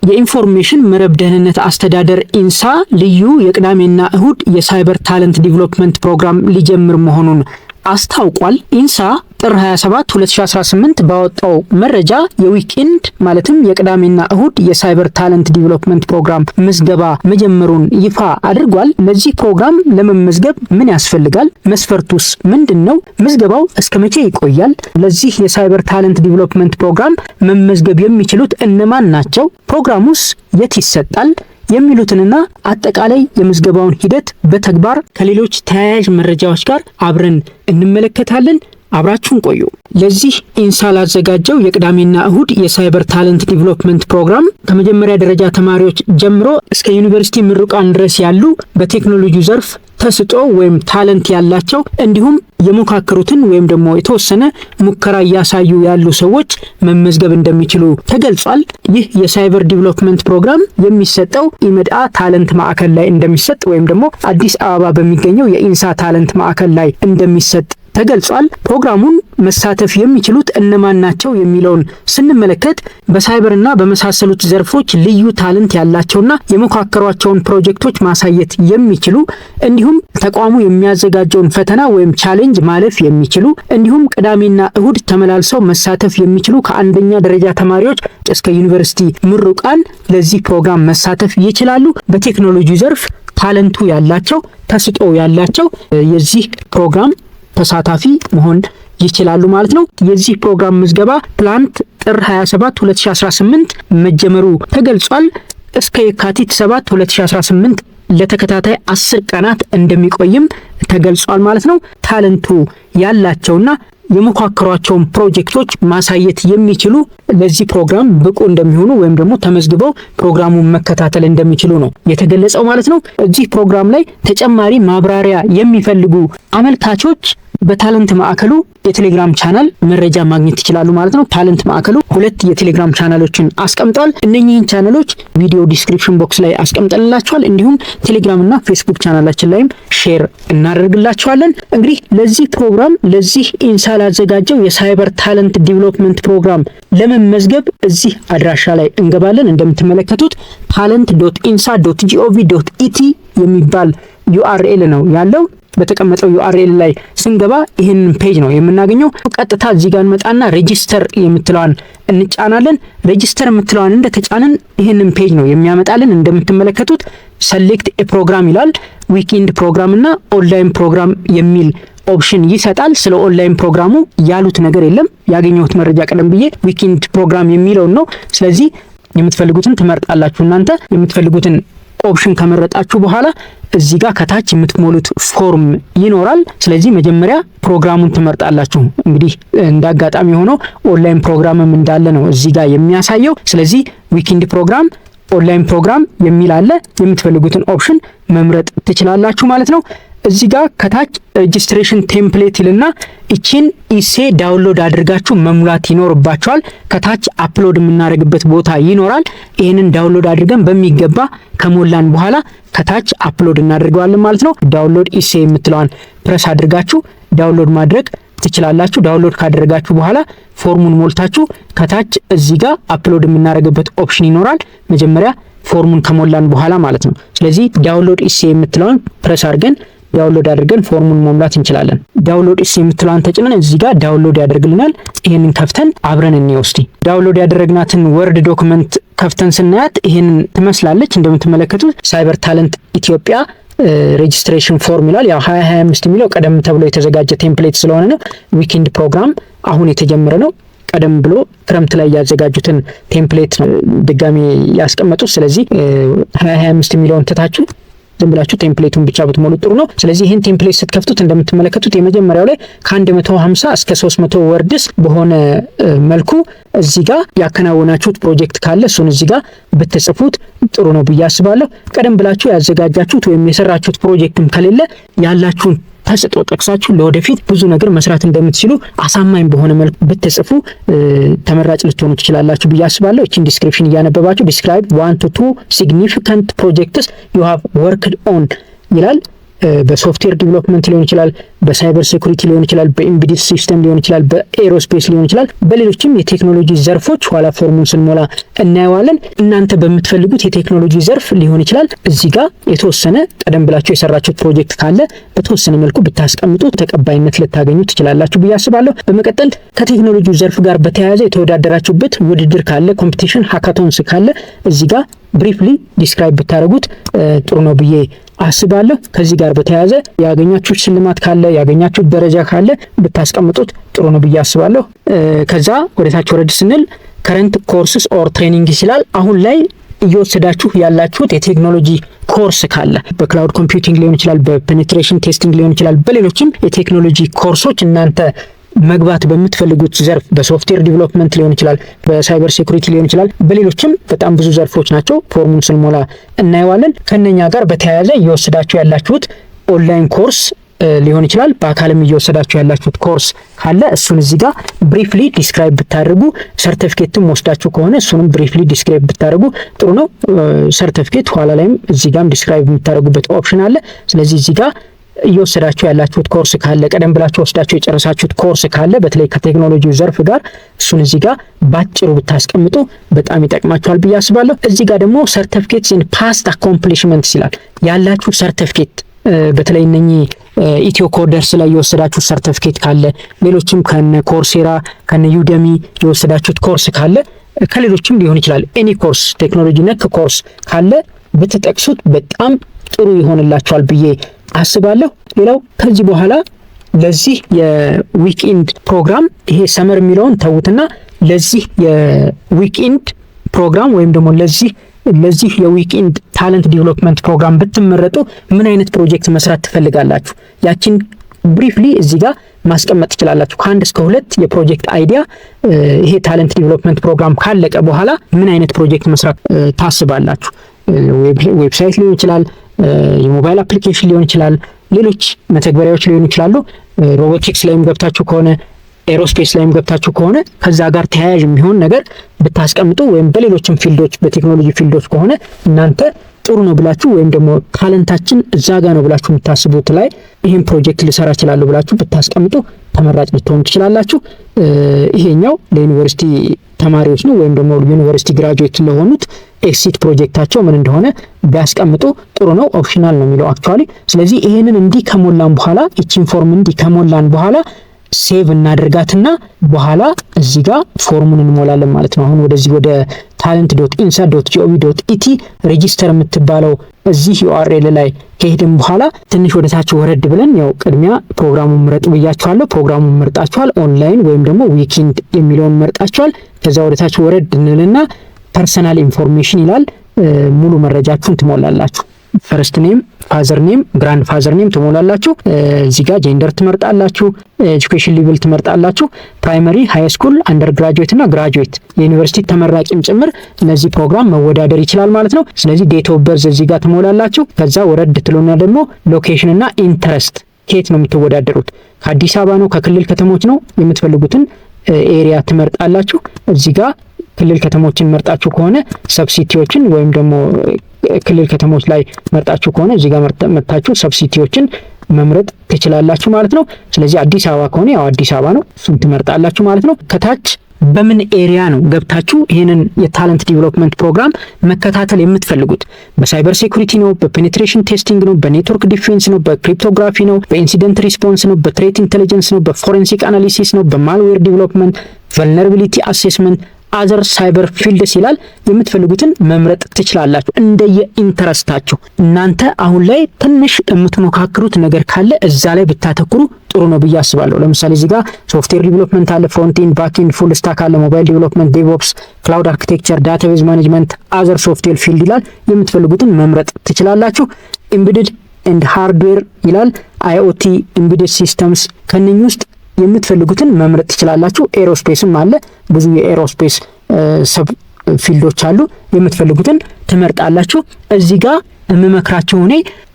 የኢንፎርሜሽን መረብ ደህንነት አስተዳደር ኢንሳ ልዩ የቅዳሜና እሁድ የሳይበር ታለንት ዲቨሎፕመንት ፕሮግራም ሊጀምር መሆኑን አስታውቋል። ኢንሳ ጥር 27 2018 ባወጣው መረጃ የዊኬንድ ማለትም የቅዳሜና እሁድ የሳይበር ታለንት ዲቨሎፕመንት ፕሮግራም ምዝገባ መጀመሩን ይፋ አድርጓል። ለዚህ ፕሮግራም ለመመዝገብ ምን ያስፈልጋል? መስፈርቱስ ምንድነው? ምዝገባው እስከ መቼ ይቆያል? ለዚህ የሳይበር ታለንት ዲቨሎፕመንት ፕሮግራም መመዝገብ የሚችሉት እነማን ናቸው? ፕሮግራሙስ የት ይሰጣል? የሚሉትንና አጠቃላይ የምዝገባውን ሂደት በተግባር ከሌሎች ተያያዥ መረጃዎች ጋር አብረን እንመለከታለን። አብራችሁን ቆዩ። ለዚህ ኢንሳ ላዘጋጀው የቅዳሜና እሁድ የሳይበር ታለንት ዲቨሎፕመንት ፕሮግራም ከመጀመሪያ ደረጃ ተማሪዎች ጀምሮ እስከ ዩኒቨርሲቲ ምሩቃን ድረስ ያሉ በቴክኖሎጂ ዘርፍ ተስጦ ወይም ታለንት ያላቸው እንዲሁም የሞካከሩትን ወይም ደግሞ የተወሰነ ሙከራ እያሳዩ ያሉ ሰዎች መመዝገብ እንደሚችሉ ተገልጿል። ይህ የሳይበር ዲቨሎፕመንት ፕሮግራም የሚሰጠው ኢመድአ ታለንት ማዕከል ላይ እንደሚሰጥ ወይም ደግሞ አዲስ አበባ በሚገኘው የኢንሳ ታለንት ማዕከል ላይ እንደሚሰጥ ተገልጿል። ፕሮግራሙን መሳተፍ የሚችሉት እነማን ናቸው የሚለውን ስንመለከት በሳይበርና በመሳሰሉት ዘርፎች ልዩ ታለንት ያላቸውና የሞካከሯቸውን ፕሮጀክቶች ማሳየት የሚችሉ እንዲሁም ተቋሙ የሚያዘጋጀውን ፈተና ወይም ቻሌንጅ ማለፍ የሚችሉ እንዲሁም ቅዳሜና እሁድ ተመላልሰው መሳተፍ የሚችሉ ከአንደኛ ደረጃ ተማሪዎች እስከ ዩኒቨርሲቲ ምሩቃን ለዚህ ፕሮግራም መሳተፍ ይችላሉ። በቴክኖሎጂ ዘርፍ ታለንቱ ያላቸው ተስጦ ያላቸው የዚህ ፕሮግራም ተሳታፊ መሆን ይችላሉ ማለት ነው። የዚህ ፕሮግራም ምዝገባ ትላንት ጥር 27 2018 መጀመሩ ተገልጿል። እስከ የካቲት 7 2018 ለተከታታይ 10 ቀናት እንደሚቆይም ተገልጿል ማለት ነው። ታለንቱ ያላቸውና የሞካከሯቸውን ፕሮጀክቶች ማሳየት የሚችሉ ለዚህ ፕሮግራም ብቁ እንደሚሆኑ ወይም ደግሞ ተመዝግበው ፕሮግራሙን መከታተል እንደሚችሉ ነው የተገለጸው ማለት ነው። እዚህ ፕሮግራም ላይ ተጨማሪ ማብራሪያ የሚፈልጉ አመልካቾች በታለንት ማዕከሉ የቴሌግራም ቻናል መረጃ ማግኘት ይችላሉ ማለት ነው። ታለንት ማዕከሉ 2 የቴሌግራም ቻናሎችን አስቀምጧል። እነኚህን ቻናሎች ቪዲዮ ዲስክሪፕሽን ቦክስ ላይ አስቀምጠንላችኋል። እንዲሁም ቴሌግራም እና ፌስቡክ ቻናላችን ላይም ሼር እናደርግላችኋለን። እንግዲህ ለዚህ ፕሮግራም ለዚህ ኢንሳ ላዘጋጀው የሳይበር ታለንት ዲቨሎፕመንት ፕሮግራም ለመመዝገብ እዚህ አድራሻ ላይ እንገባለን። እንደምትመለከቱት talent.insa.gov.et የሚባል URL ነው ያለው። በተቀመጠው URL ላይ ስንገባ ይሄንን ፔጅ ነው የምናገኘው። ቀጥታ እዚህ ጋር እንመጣና ሬጂስተር የምትለዋን እንጫናለን። ሬጂስተር የምትለዋን እንደተጫንን ይሄንን ፔጅ ነው የሚያመጣልን። እንደምትመለከቱት ሰሌክት ኤ ፕሮግራም ይላል። ዊኬንድ ፕሮግራም እና ኦንላይን ፕሮግራም የሚል ኦፕሽን ይሰጣል። ስለ ኦንላይን ፕሮግራሙ ያሉት ነገር የለም። ያገኘሁት መረጃ ቀደም ብዬ ዊኬንድ ፕሮግራም የሚለው ነው። ስለዚህ የምትፈልጉትን ትመርጣላችሁ። እናንተ የምትፈልጉትን ኦፕሽን ከመረጣችሁ በኋላ እዚህ ጋር ከታች የምትሞሉት ፎርም ይኖራል። ስለዚህ መጀመሪያ ፕሮግራሙን ትመርጣላችሁ። እንግዲህ እንዳጋጣሚ ሆኖ ኦንላይን ፕሮግራምም እንዳለ ነው እዚህ ጋር የሚያሳየው። ስለዚህ ዊኬንድ ፕሮግራም፣ ኦንላይን ፕሮግራም የሚል አለ። የምትፈልጉትን ኦፕሽን መምረጥ ትችላላችሁ ማለት ነው። እዚህ ጋር ከታች ሬጂስትሬሽን ቴምፕሌት ይልና እቺን ኢሴ ዳውንሎድ አድርጋችሁ መሙላት ይኖርባችኋል። ከታች አፕሎድ የምናደርግበት ቦታ ይኖራል። ይሄንን ዳውንሎድ አድርገን በሚገባ ከሞላን በኋላ ከታች አፕሎድ እናደርገዋለን ማለት ነው። ዳውንሎድ ኢሴ የምትለዋን ፕረስ አድርጋችሁ ዳውንሎድ ማድረግ ትችላላችሁ። ዳውንሎድ ካደረጋችሁ በኋላ ፎርሙን ሞልታችሁ ከታች እዚህ ጋር አፕሎድ የምናደርግበት ኦፕሽን ይኖራል። መጀመሪያ ፎርሙን ከሞላን በኋላ ማለት ነው። ስለዚህ ዳውንሎድ ኢሴ የምትለዋን ፕረስ አድርገን ዳውንሎድ አድርገን ፎርሙን መሙላት እንችላለን። ዳውንሎድ ኢሴ የምትለዋን ተጭነን እዚህ ጋር ዳውንሎድ ያደርግልናል። ይሄንን ከፍተን አብረን እንወስድ። ዳውንሎድ ያደረግናትን ወርድ ዶክመንት ከፍተን ስናያት ይሄንን ትመስላለች። እንደምትመለከቱት ሳይበር ታለንት ኢትዮጵያ ሬጂስትሬሽን ፎርም ይላል። ያው 2025 የሚለው ቀደም ተብሎ የተዘጋጀ ቴምፕሌት ስለሆነ ነው። ዊኬንድ ፕሮግራም አሁን የተጀመረ ነው። ቀደም ብሎ ክረምት ላይ ያዘጋጁትን ቴምፕሌት ነው ድጋሚ ያስቀመጡት። ስለዚህ 2025 የሚለውን ትታችሁ ዝም ብላችሁ ቴምፕሌቱን ብቻ ብትሞሉ ጥሩ ነው። ስለዚህ ይሄን ቴምፕሌት ስትከፍቱት እንደምትመለከቱት የመጀመሪያው ላይ ከ150 እስከ 300 ወርድስ በሆነ መልኩ እዚህ ጋር ያከናወናችሁት ፕሮጀክት ካለ እሱን እዚህ ጋር ብትጽፉት ጥሩ ነው ብዬ አስባለሁ። ቀደም ብላችሁ ያዘጋጃችሁት ወይም የሰራችሁት ፕሮጀክትም ከሌለ ያላችሁን ተሰጥቶ ጠቅሳችሁ ለወደፊት ብዙ ነገር መስራት እንደምትችሉ አሳማኝ በሆነ መልኩ ብትጽፉ ተመራጭ ልትሆኑ ትችላላችሁ ብዬ አስባለሁ። እቺን ዲስክሪፕሽን እያነበባችሁ describe 1 to 2 significant projects you have worked on ይላል። በሶፍትዌር ዲቨሎፕመንት ሊሆን ይችላል፣ በሳይበር ሴኩሪቲ ሊሆን ይችላል፣ በኢምቤድድ ሲስተም ሊሆን ይችላል፣ በኤሮስፔስ ሊሆን ይችላል፣ በሌሎችም የቴክኖሎጂ ዘርፎች ኋላ ፎርሙን ስንሞላ እናየዋለን። እናንተ በምትፈልጉት የቴክኖሎጂ ዘርፍ ሊሆን ይችላል። እዚህ ጋር የተወሰነ ቀደም ብላችሁ የሰራችሁት ፕሮጀክት ካለ በተወሰነ መልኩ ብታስቀምጡ ተቀባይነት ልታገኙ ትችላላችሁ ብዬ አስባለሁ። በመቀጠል ከቴክኖሎጂ ዘርፍ ጋር በተያያዘ የተወዳደራችሁበት ውድድር ካለ፣ ኮምፒቲሽን ሃካቶንስ ካለ እዚህ ጋር ብሪፍሊ ዲስክራይብ ብታደርጉት ጥሩ ነው ብዬ አስባለሁ። ከዚህ ጋር በተያያዘ ያገኛችሁት ሽልማት ካለ፣ ያገኛችሁት ደረጃ ካለ ብታስቀምጡት ጥሩ ነው ብዬ አስባለሁ። ከዛ ወደታች ወረድ ስንል ከረንት ኮርስስ ኦር ትሬኒንግ ይችላል። አሁን ላይ እየወሰዳችሁ ያላችሁት የቴክኖሎጂ ኮርስ ካለ በክላውድ ኮምፒውቲንግ ሊሆን ይችላል፣ በፔኔትሬሽን ቴስቲንግ ሊሆን ይችላል፣ በሌሎችም የቴክኖሎጂ ኮርሶች እናንተ መግባት በምትፈልጉት ዘርፍ በሶፍትዌር ዲቨሎፕመንት ሊሆን ይችላል፣ በሳይበር ሴኩሪቲ ሊሆን ይችላል፣ በሌሎችም በጣም ብዙ ዘርፎች ናቸው። ፎርሙን ስንሞላ እናየዋለን። ከነኛ ጋር በተያያዘ እየወሰዳችሁ ያላችሁት ኦንላይን ኮርስ ሊሆን ይችላል፣ በአካልም እየወሰዳችሁ ያላችሁት ኮርስ ካለ እሱን እዚህ ጋር ብሪፍሊ ዲስክራይብ ብታደርጉ፣ ሰርቲፊኬትም ወስዳችሁ ከሆነ እሱንም ብሪፍሊ ዲስክራይብ ብታደርጉ ጥሩ ነው። ሰርቲፊኬት ኋላ ላይም እዚህ ጋርም ዲስክራይብ የምታደርጉበት ኦፕሽን አለ። ስለዚህ እዚህ ጋር እየወሰዳችሁ ያላችሁት ኮርስ ካለ፣ ቀደም ብላችሁ ወስዳችሁ የጨረሳችሁት ኮርስ ካለ በተለይ ከቴክኖሎጂው ዘርፍ ጋር እሱን እዚህ ጋር ባጭሩ ብታስቀምጡ በጣም ይጠቅማችኋል ብዬ አስባለሁ። እዚህ ጋር ደግሞ ሰርቲፊኬትስ ኢን ፓስት አኮምፕሊሽመንትስ ይላል። ያላችሁ ሰርቲፊኬት በተለይ እነኚህ ኢትዮ ኮደርስ ላይ የወሰዳችሁት ሰርቲፊኬት ካለ፣ ሌሎችም ከነ ኮርሴራ ከነ ዩደሚ የወሰዳችሁት ኮርስ ካለ፣ ከሌሎችም ሊሆን ይችላል ኤኒ ኮርስ ቴክኖሎጂ ነክ ኮርስ ካለ ብትጠቅሱት በጣም ጥሩ ይሆንላችኋል ብዬ አስባለሁ። ሌላው ከዚህ በኋላ ለዚህ የዊክኤንድ ፕሮግራም ይሄ ሰመር የሚለውን ተውትና ለዚህ የዊክኤንድ ፕሮግራም ወይም ደግሞ ለዚህ የዊክኤንድ ታለንት ዲቨሎፕመንት ፕሮግራም ብትመረጡ ምን አይነት ፕሮጀክት መስራት ትፈልጋላችሁ? ያችን ብሪፍሊ እዚህ ጋር ማስቀመጥ ትችላላችሁ። ከ1 እስከ 2 የፕሮጀክት አይዲያ ይሄ ታለንት ዲቨሎፕመንት ፕሮግራም ካለቀ በኋላ ምን አይነት ፕሮጀክት መስራት ታስባላችሁ? ዌብሳይት ሊሆን ይችላል፣ የሞባይል አፕሊኬሽን ሊሆን ይችላል፣ ሌሎች መተግበሪያዎች ሊሆኑ ይችላሉ። ሮቦቲክስ ላይም ገብታችሁ ከሆነ ኤሮስፔስ ላይም ገብታችሁ ከሆነ ከዛ ጋር ተያያዥ የሚሆን ነገር ብታስቀምጡ ወይም በሌሎችም ፊልዶች በቴክኖሎጂ ፊልዶች ከሆነ እናንተ ጥሩ ነው ብላችሁ ወይም ደግሞ ታለንታችን እዛ ጋር ነው ብላችሁ የምታስቡት ላይ ይሄን ፕሮጀክት ልሰራ እችላለሁ ብላችሁ ብታስቀምጡ ተመራጭ ልትሆኑ ትችላላችሁ። ይሄኛው ለዩኒቨርሲቲ ተማሪዎች ነው ወይም ደግሞ ዩኒቨርሲቲ ግራጁዌት ለሆኑት ኤክሲት ፕሮጀክታቸው ምን እንደሆነ ቢያስቀምጡ ጥሩ ነው። ኦፕሽናል ነው የሚለው አክቹአሊ። ስለዚህ ይሄንን እንዲህ ከሞላን በኋላ እቺን ፎርም እንዲህ ከሞላን በኋላ ሴቭ እናደርጋትና በኋላ እዚህ ጋር ፎርሙን እንሞላለን ማለት ነው። አሁን ወደዚህ ወደ talent.insa.gov.et ሬጂስተር የምትባለው እዚህ URL ላይ ከሄድን በኋላ ትንሽ ወደ ታች ወረድ ብለን ያው ቅድሚያ ፕሮግራሙን ምረጡ ብያችኋለሁ። ፕሮግራሙን መርጣችኋል። ኦንላይን ወይም ደግሞ ዊኬንድ የሚለውን መርጣችኋል። ከዛ ወደ ታች ወረድ እንልና ፐርሰናል ኢንፎርሜሽን ይላል። ሙሉ መረጃችሁን ትሞላላችሁ። ፈርስት ኔም፣ ፋዘር ኔም፣ ግራንድ ፋዘር ኔም ትሞላላችሁ። እዚህ ጋር ጀንደር ትመርጣላችሁ። ኤጁኬሽን ሌቭል ትመርጣላችሁ። ፕራይመሪ፣ ሃይ ስኩል፣ አንደር ግራጁዌት እና ግራጁዌት የዩኒቨርሲቲ ተመራቂም ጭምር እነዚህ ፕሮግራም መወዳደር ይችላል ማለት ነው። ስለዚህ ዴት ኦፍ በርዝ እዚህ ጋር ትሞላላችሁ። ከዛ ወረድ ትሉና ደግሞ ሎኬሽን እና ኢንተረስት ከየት ነው የምትወዳደሩት? ከአዲስ አበባ ነው ከክልል ከተሞች ነው የምትፈልጉትን ኤሪያ ትመርጣላችሁ። እዚህ ጋር ክልል ከተሞችን መርጣችሁ ከሆነ ሰብሲቲዎችን ወይም ደግሞ ክልል ከተሞች ላይ መርጣችሁ ከሆነ እዚህ ጋር መርጣችሁ ሰብሲቲዎችን መምረጥ ትችላላችሁ ማለት ነው። ስለዚህ አዲስ አበባ ከሆነ ያው አዲስ አበባ ነው እሱን ትመርጣላችሁ ማለት ነው። ከታች በምን ኤሪያ ነው ገብታችሁ ይሄንን የታለንት ዲቨሎፕመንት ፕሮግራም መከታተል የምትፈልጉት? በሳይበር ሴኩሪቲ ነው፣ በፔኔትሬሽን ቴስቲንግ ነው፣ በኔትወርክ ዲፌንስ ነው፣ በክሪፕቶግራፊ ነው፣ በኢንሲደንት ሪስፖንስ ነው፣ በትሬት ኢንቴሊጀንስ ነው፣ በፎሬንሲክ አናሊሲስ ነው፣ በማልዌር ዲቨሎፕመንት፣ ቨልነራቢሊቲ አሴስመንት፣ አዘር ሳይበር ፊልድስ ይላል። የምትፈልጉትን መምረጥ ትችላላችሁ እንደየ ኢንተረስታችሁ። እናንተ አሁን ላይ ትንሽ የምትሞካክሩት ነገር ካለ እዛ ላይ ብታተኩሩ ጥሩ ነው ብዬ አስባለሁ። ለምሳሌ እዚህ ጋር ሶፍትዌር ዲቨሎፕመንት አለ፣ ፍሮንት ኤንድ ባክ ኤንድ ፉል ስታክ አለ፣ ሞባይል ዲቨሎፕመንት፣ ዴቭኦፕስ፣ ክላውድ አርኪቴክቸር፣ ዳታቤዝ ማኔጅመንት፣ አዘር ሶፍትዌር ፊልድ ይላል። የምትፈልጉትን መምረጥ ትችላላችሁ። ኢምቤድድ ኤንድ ሃርድዌር ይላል፣ አይኦቲ፣ ኢምቤድድ ሲስተምስ ከነኚህ ውስጥ የምትፈልጉትን መምረጥ ትችላላችሁ። ኤሮስፔስም አለ፣ ብዙ የኤሮስፔስ ሰብ ፊልዶች አሉ። የምትፈልጉትን ትመርጣላችሁ። እዚህ ጋር የምመክራችሁ እኔ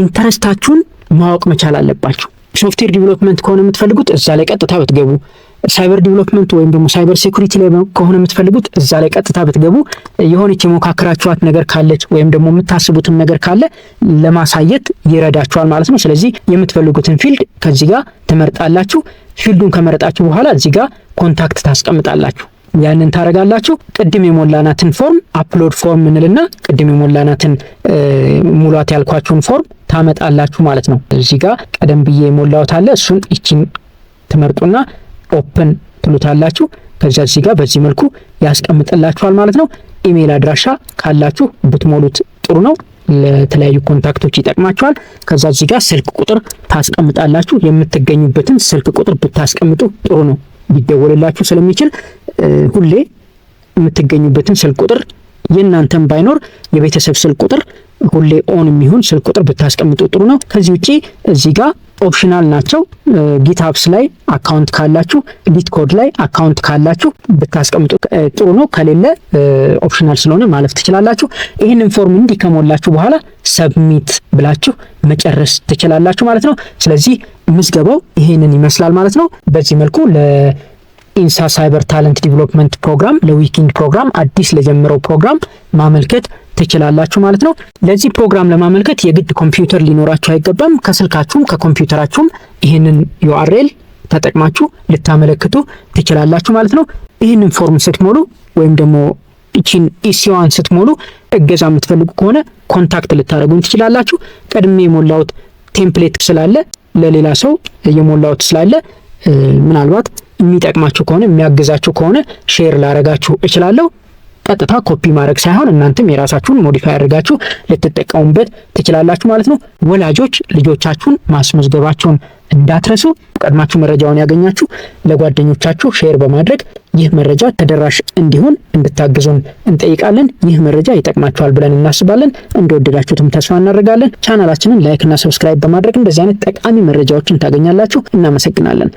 ኢንተረስታችሁን ማወቅ መቻል አለባችሁ። ሶፍትዌር ዲቨሎፕመንት ከሆነ የምትፈልጉት እዛ ላይ ቀጥታ ብትገቡ፣ ሳይበር ዲቨሎፕመንት ወይም ደግሞ ሳይበር ሴኩሪቲ ላይ ከሆነ የምትፈልጉት እዛ ላይ ቀጥታ ብትገቡ የሆነች የሞካከራችኋት ነገር ካለች ወይም ደግሞ የምታስቡትን ነገር ካለ ለማሳየት ይረዳችኋል ማለት ነው። ስለዚህ የምትፈልጉትን ፊልድ ከዚህ ጋር ትመርጣላችሁ። ፊልዱን ከመረጣችሁ በኋላ እዚህ ጋር ኮንታክት ታስቀምጣላችሁ። ያንን ታረጋላችሁ። ቅድም የሞላናትን ፎርም አፕሎድ ፎርም እንልና ቅድም የሞላናትን ሙሏት ያልኳችሁን ፎርም ታመጣላችሁ ማለት ነው። እዚህ ጋር ቀደም ብዬ የሞላሁት አለ። እሱን እቺን ትመርጡና ኦፕን ትሉታላችሁ። ከዛ እዚህ ጋር በዚህ መልኩ ያስቀምጥላችኋል ማለት ነው። ኢሜል አድራሻ ካላችሁ ብትሞሉት ጥሩ ነው። ለተለያዩ ኮንታክቶች ይጠቅማችኋል። ከዛ እዚህ ጋር ስልክ ቁጥር ታስቀምጣላችሁ። የምትገኙበትን ስልክ ቁጥር ብታስቀምጡ ጥሩ ነው። ሊደወልላችሁ ስለሚችል ሁሌ የምትገኙበትን ስልክ ቁጥር የእናንተም ባይኖር የቤተሰብ ስልክ ቁጥር ሁሌ ኦን የሚሆን ስልክ ቁጥር ብታስቀምጡ ጥሩ ነው። ከዚህ ውጪ እዚህ ጋር ኦፕሽናል ናቸው። ጊትሀብስ ላይ አካውንት ካላችሁ፣ ሊትኮድ ላይ አካውንት ካላችሁ ብታስቀምጡ ጥሩ ነው። ከሌለ ኦፕሽናል ስለሆነ ማለፍ ትችላላችሁ። ይህንን ፎርም እንዲህ ከሞላችሁ በኋላ ሰብሚት ብላችሁ መጨረስ ትችላላችሁ ማለት ነው። ስለዚህ ምዝገባው ይሄንን ይመስላል ማለት ነው። በዚህ መልኩ ለኢንሳ ሳይበር ታለንት ዲቨሎፕመንት ፕሮግራም ለዊኪንግ ፕሮግራም አዲስ ለጀመረው ፕሮግራም ማመልከት ትችላላችሁ ማለት ነው። ለዚህ ፕሮግራም ለማመልከት የግድ ኮምፒውተር ሊኖራችሁ አይገባም። ከስልካችሁም ከኮምፒውተራችሁም ይህንን ዩአርኤል ተጠቅማችሁ ልታመለክቱ ትችላላችሁ ማለት ነው። ይህንን ፎርም ስትሞሉ ወይም ደግሞ እቺን ኢሲዋን ስትሞሉ እገዛ የምትፈልጉ ከሆነ ኮንታክት ልታደርጉኝ ትችላላችሁ። ቀድሜ የሞላሁት ቴምፕሌት ስላለ ለሌላ ሰው የሞላሁት ስላለ ምናልባት የሚጠቅማችሁ ከሆነ የሚያግዛችሁ ከሆነ ሼር ላረጋችሁ እችላለሁ። ቀጥታ ኮፒ ማድረግ ሳይሆን እናንተም የራሳችሁን ሞዲፋይ አድርጋችሁ ልትጠቀሙበት ትችላላችሁ ማለት ነው። ወላጆች ልጆቻችሁን ማስመዝገባቸውን እንዳትረሱ። ቀድማችሁ መረጃውን ያገኛችሁ ለጓደኞቻችሁ ሼር በማድረግ ይህ መረጃ ተደራሽ እንዲሆን እንድታግዙን እንጠይቃለን። ይህ መረጃ ይጠቅማችኋል ብለን እናስባለን። እንደወደዳችሁትም ተስፋ እናደርጋለን። ቻናላችንን ላይክ እና ሰብስክራይብ በማድረግ እንደዚህ አይነት ጠቃሚ መረጃዎችን ታገኛላችሁ። እናመሰግናለን።